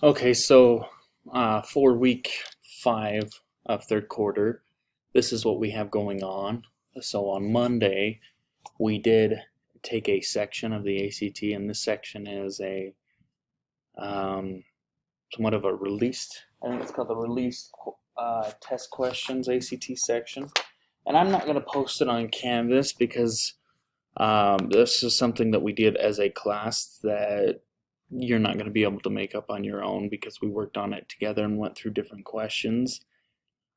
Okay, so for week 5 of third quarter, this is what we have going on. So on Monday, we did take a section of the ACT, and this section is a um, somewhat of a released, I think it's called the released test questions ACT section. And I'm not going to post it on Canvas because this is something that we did as a class that you're not going to be able to make up on your own because we worked on it together and went through different questions.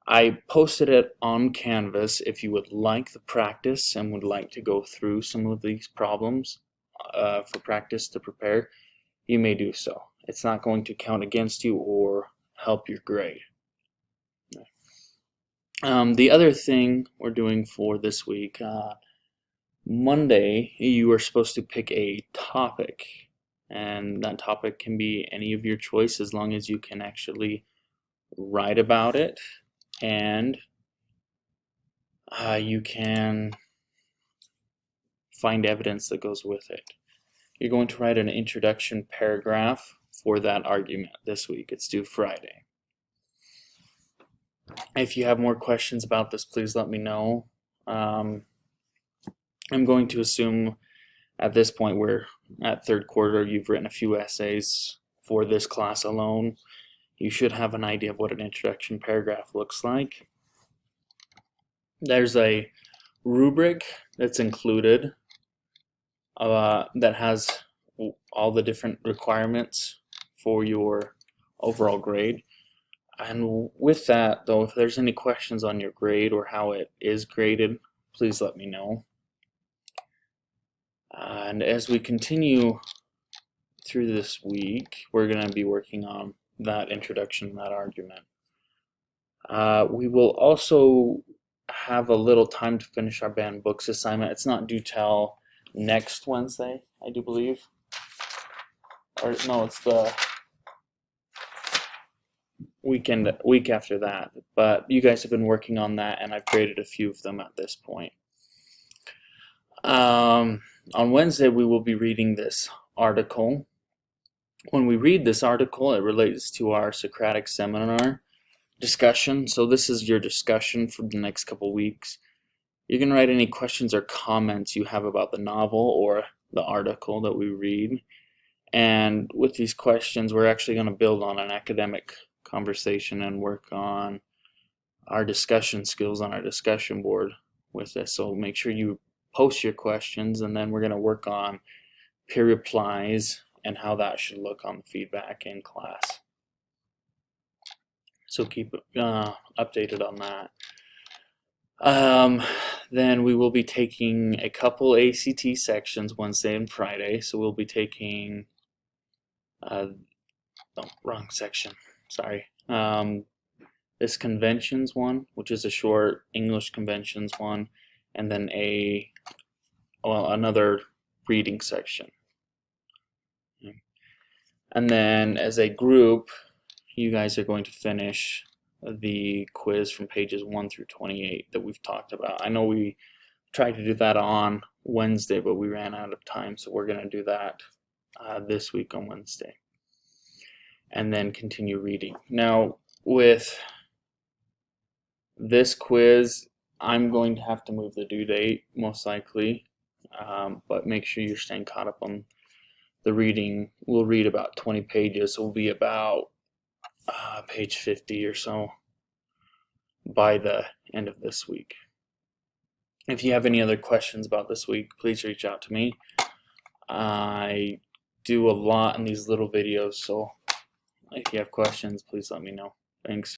I posted it on Canvas. If you would like the practice and would like to go through some of these problems for practice to prepare, you may do so. It's not going to count against you or help your grade. The other thing we're doing for this week, Monday, you are supposed to pick a topic, and that topic can be any of your choice as long as you can actually write about it, and you can find evidence that goes with it. You're going to write an introduction paragraph for that argument this week. It's due Friday. If you have more questions about this, please let me know. I'm going to assume at this point we're at third quarter, you've written a few essays for this class alone. You should have an idea of what an introduction paragraph looks like. There's a rubric that's included that has all the different requirements for your overall grade. And with that, though, if there's any questions on your grade or how it is graded, please let me know. And as we continue through this week, we're going to be working on that introduction, that argument. We will also have a little time to finish our banned books assignment. It's not due till next Wednesday, I do believe. Or no, it's the week after that. But you guys have been working on that, and I've graded a few of them at this point. On Wednesday, we will be reading this article. When we read this article, it relates to our Socratic seminar discussion. So this is your discussion for the next couple weeks. You can write any questions or comments you have about the novel or the article that we read. And with these questions, we're actually going to build on an academic conversation and work on our discussion skills on our discussion board with this. So make sure you post your questions, and then we're going to work on peer replies and how that should look on the feedback in class. So keep updated on that. Then we will be taking a couple ACT sections Wednesday and Friday. So we'll be taking, wrong section, sorry. This conventions one, which is a short English conventions one, and then another reading section. And then as a group, you guys are going to finish the quiz from pages 1 through 28 that we've talked about. I know we tried to do that on Wednesday, but we ran out of time, so we're going to do that this week on Wednesday. And then continue reading. Now, with this quiz, I'm going to have to move the due date, most likely, but make sure you're staying caught up on the reading. We'll read about 20 pages, so we'll be about page 50 or so by the end of this week. If you have any other questions about this week, please reach out to me. I do a lot in these little videos, so if you have questions, please let me know. Thanks.